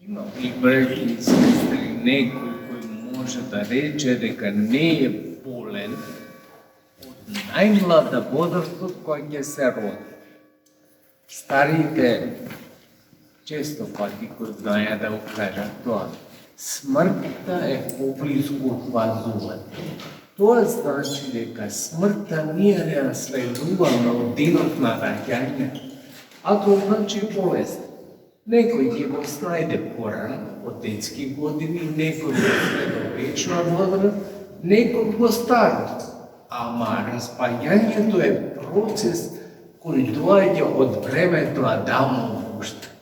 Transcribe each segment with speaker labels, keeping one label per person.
Speaker 1: Има и брати сестри, некој кој може да рече дека не е болен од најмлада возраст кога ќе се роди. Старите често пати кои знаеа да го кажат тоа. Смртта е поблиску од пазување. Тоа значи дека смртта ние не наследуваме од денот на раѓање, а тоа значи болест. Некој ќе го снајде порано, од детски години, некој го снајде од вечна возраст, некој го старост. Ама распаѓањето е процес кој доаѓа од времето Адамово уште.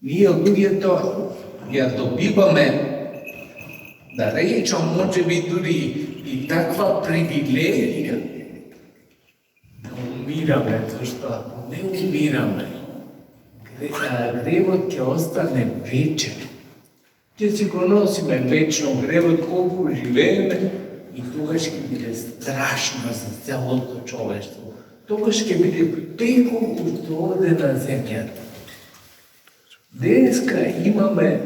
Speaker 1: Ние луѓето ја добиваме, да речам, може би дури и таква привилегија да умираме, зашто ако не умираме, гревот ќе остане вечен. Ќе си го носиме вечно гревот колку живееме и тогаш ќе биде страшно за целото човештво. Тогаш ќе биде пеколку што оде на земјата. Денеска имаме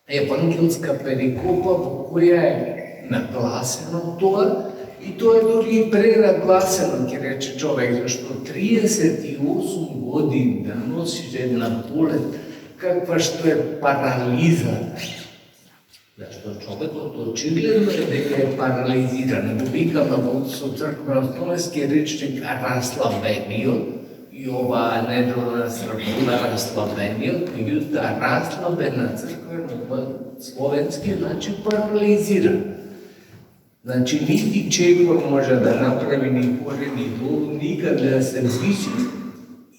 Speaker 1: евангелска перикопа во која е нагласено тоа, и тоа е дури и пренагласено, ќе рече човек, зашто 38 години да носиш една болест, каква што е парализата. Зашто човекот очигледно е дека е парализиран. Го викаме со црквено словенски речник расслабениот, и оваа неделна србуна расслабениот, меѓутоа расслабена црквено словенски значи парализиран. Значи, нити чекор може да направи ни горе, ни долу, никаде да се движи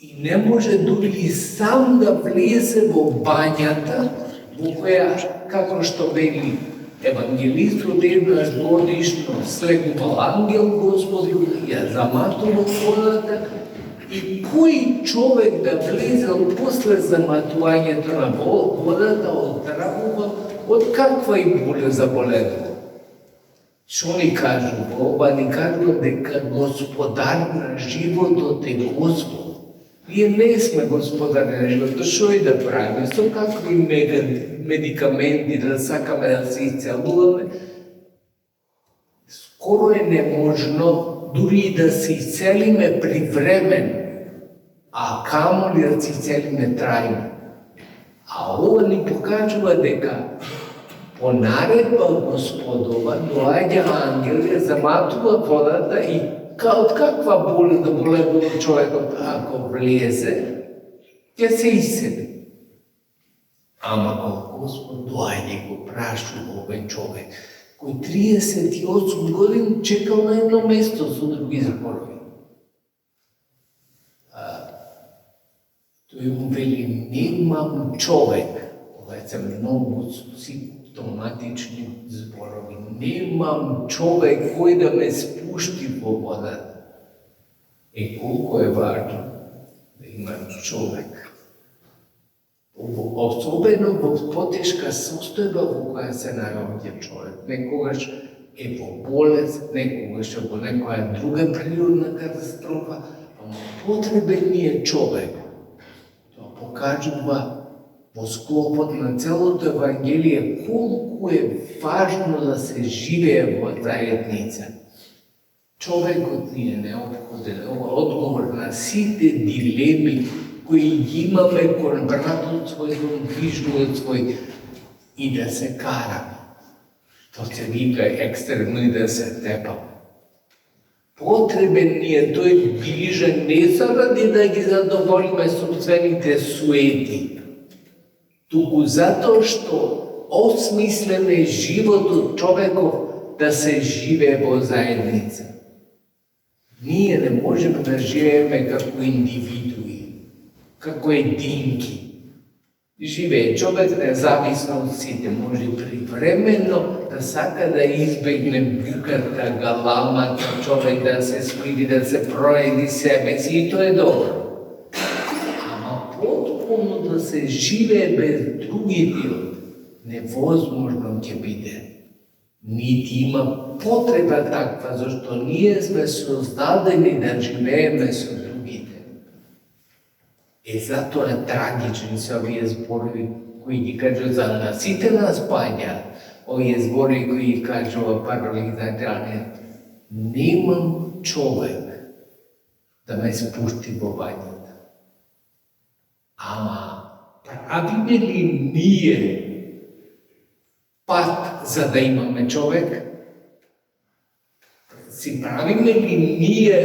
Speaker 1: и не може дури и сам да влезе во бањата, во која, како што вели евангелистот, еднаш годишно слегувал ангел Господи, ја заматува водата, и кој човек да влезел после заматувањето на водата, оздравува од каква и боле заболедува. Што ни кажува? Оба ни кажува дека господар на животот е Господ. Ние не сме господари на животот, што и да правиме, со какви медикаменти да сакаме да се исцелуваме, скоро е неможно дури и да се исцелиме привремено, а камоли да се исцелиме трајно. А ова ни покажува дека по наредба Господова доаѓа ангел, ја заматува водата и од каква болест да боледува човекот ако влезе, ќе се исцели. Ама кога Господ доаѓа и го прашува овој човек, кој 38 години чекал на едно место со други зборови. Тој му вели, немам човек, ова е многу симптоматични зборови, немам човек кој да ме спушти во водата. Колку е важно да има човек. Особено во потешка состојба во која се наоѓа човек. Некогаш е во болест, некогаш е во некоја друга природна катастрофа, ама потребен ни е човек. Тоа покажува во склопот на целото Евангелие колку е важно да се живее во заедница. Човекот ни е неопходен, одговор на сите дилеми кои ги имаме кон братот свој, кон ближниот свој, и да се караме. Тоа се вика екстремно и да се тепаме. Потребен ни е тој ближен не заради да ги задоволиме собствените суети, туку затоа што осмислен е животот човеков да се живее во заедница. Ние не можеме да живееме како индивидуи, како единки. Живее човек независно од сите, може привремено да сака да избегне буката, галамата, човек да се смири, да се проеди себе си, и тоа е добро. Ама потполно да се живее без другите, невозможно ќе биде. Нити има потреба таква, зашто ние сме создадени да живееме со другите. Затоа трагични се овие зборови кои ги кажу за нас, сите нас паѓа, овие збори кои кажува парализајаниот. Немам човек да ме спусти во бањата. Ама правиме ли ние пат за да имаме човек? Си правиме ли ние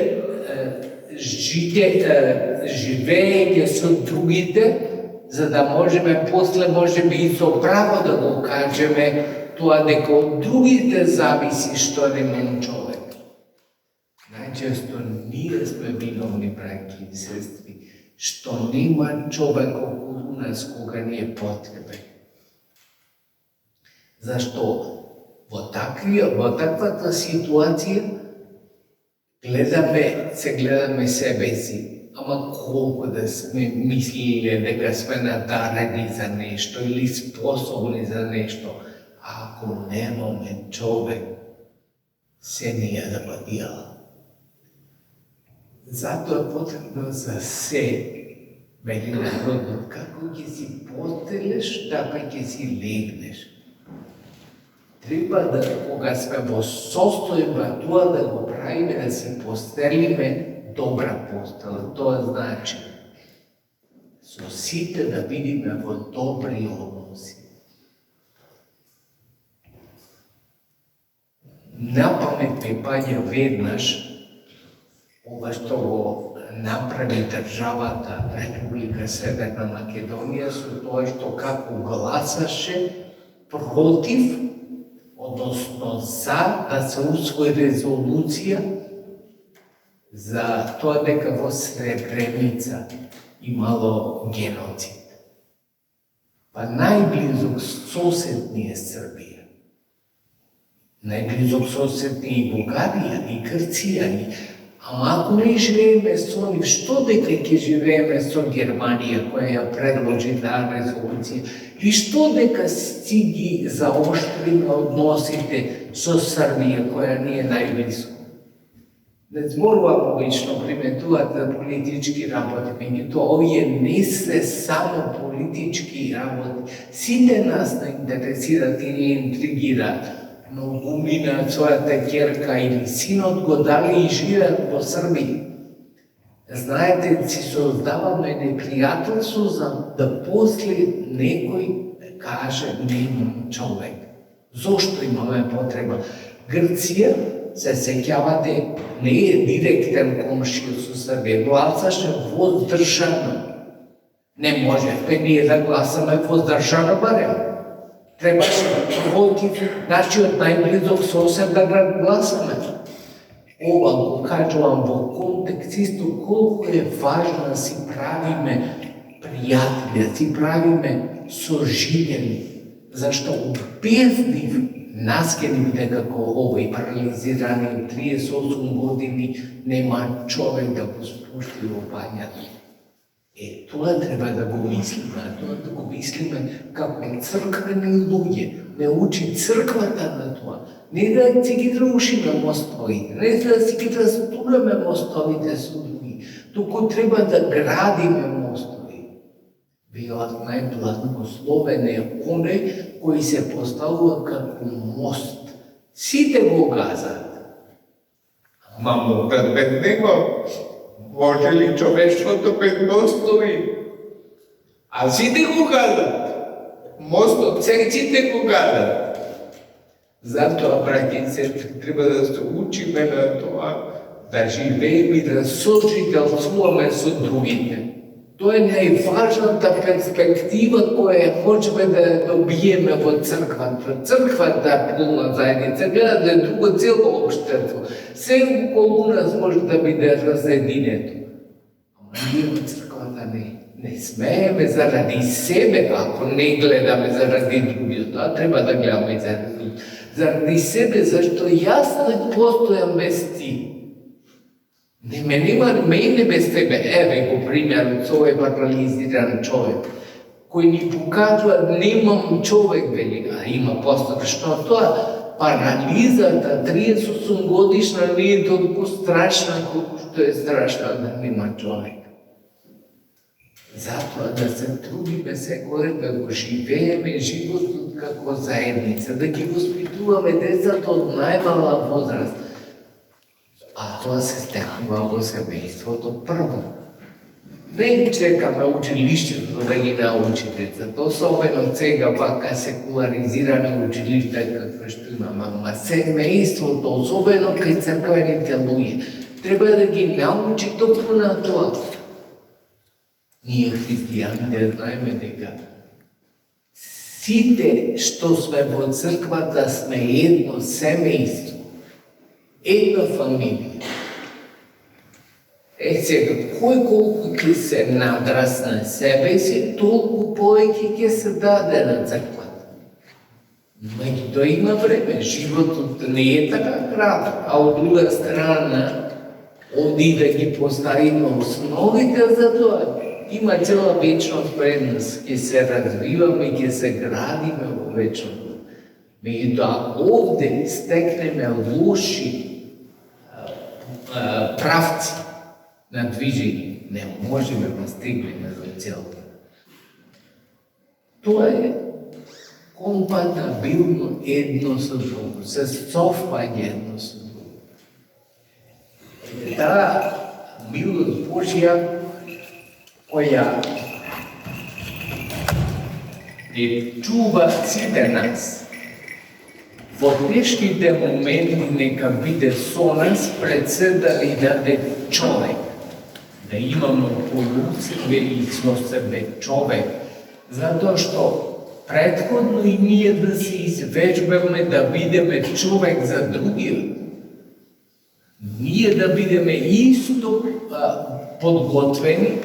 Speaker 1: живеење со другите, за да можеме после, можеме и со право да го кажеме тоа дека од другите зависи што немам човек. Најчесто ние сме виновни, браќи и сестри, што нема човек околу нас кога ни е потребен. Зашто во таквата ситуација се гледаме себе си, ама колку да сме мислиле дека сме надарени за нешто или способни за нешто, ако немаме човек, се не ја да падијала. Затоа е потребно за се, вели народот, како ќе си постелеш, така ќе си легнеш. Треба да, кога сме во состојба тоа да го правиме, да си постелиме добра постела. Тоа значи со сите да видиме во добри односи. На памет ми паѓа веднаш ова што го направи државата Република Северна Македонија со тоа што како гласаше против, односно за да се усвои резолуција за тоа дека во Сребреница имало геноцид. Па најблизок сосед ни е Србија. Најблизок сосед ни е Бугарија и Грција. Ама ако не живееме со нив, што дека ќе живееме со Германија која ја предложи таа резолуција? И што дека си ги заоштриме односите со Србија која ни е најблиско? Не зборувам обично приметуваат за политички работи, меѓутоа овие не се само политички работи. Сите нас не интересираат и не интригираат, но го минаат својата ќерка или синот го дали и живеат во Србија. Знаете, си создаваме непријателство за да после некој каже немам човек. Зошто имаме потреба? Грција, се сеќавате, не е директен комшија со Србија, гласаше воздржано. Не можевме ние да гласаме воздржано барем. Требаше против нашиот најблизок сосед да гласаме. Ова го кажувам во контекст исто колку е важно да си правиме пријатели, да си правиме соживели, зашто без нив нас ќе ни биде како овој парализирани од 38 години, нема човек да го спушти во бањата. Тоа треба да го мислиме, тоа да го мислиме како црквени луѓе. Не учи црквата на тоа. Не да си ги рушиме мостовите, не да си ги растураме мостовите со други, туку треба да градиме мостови. Велат најблагословен е оној кој се поставува како мост. Сите го газат. Ма мокат без него. Може ли човештвото без мостови? А сите го газат. Мостот сите го газат. Затоа, браќи и сестри, треба да се учиме на тоа, да живееме и да сожителствуваме со другите. Тоа е најважната перспектива која можеме да добиеме во црквата. Црквата е полна заедница, гледа да е друго цело општество. Се околу нас може да биде разединето. Ама ние во црквата не смееме заради себе, ако не гледаме заради другиот. Тоа треба да гледаме заради себе, зашто јас не постојам без ти. Не ме нема мене без тебе. Еве го примерот со овој парализиран човек, кој ни покажува немам човек, вели, а има постар. Што тоа? Парализата 38 годишна не е толку страшна колку што е страшна да нема човек. Затоа да се трудиме секој да го живееме животот како заедница, да ги воспитуваме децата од најмала возраст. А тоа се стекнува во семејството прво. Не чекаме училиштето да ги научи децата, особено сега вака секуларизирани училишта каква што имаме, ама семејството, особено кај црквените луѓе, треба да ги научи токму на тоа. Ние христијаните знаеме дека сите што сме во црквата сме едно семејство, една фамилија. Сега, кој колку ќе се надрасне себе си, толку повеќе ќе се даде на црквата. Меѓутоа има време, животот не е така краток, а од друга страна, оди да ги поставиме основите за тоа, има цела вечност пред нас, ќе се развиваме, ќе се градиме во вечност. Меѓутоа, овде стекнеме лоши правци на движење, не можеме да стигнеме до целта. Тоа е компатабилно едно со друго, се совпаѓа едно со друго. Таа милост Божја која не чува сите нас. Во тешките моменти нека биде со нас пред се да ни даде човек. Да имаме околу себе и со себе човек. Затоа што претходно и ние да се извежбаме да бидеме човек за другиот. Ние да бидеме исто подготвени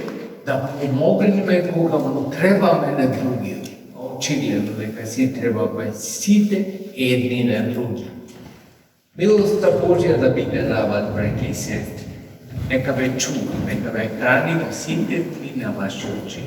Speaker 1: да помогнеме кога му требаме на другиот. Очигледно дека си требаме сите едни на други. Милоста Божја да биде на вас, браќи и сестри. Нека ве чува, нека ве храни во сите дни на вашите очи.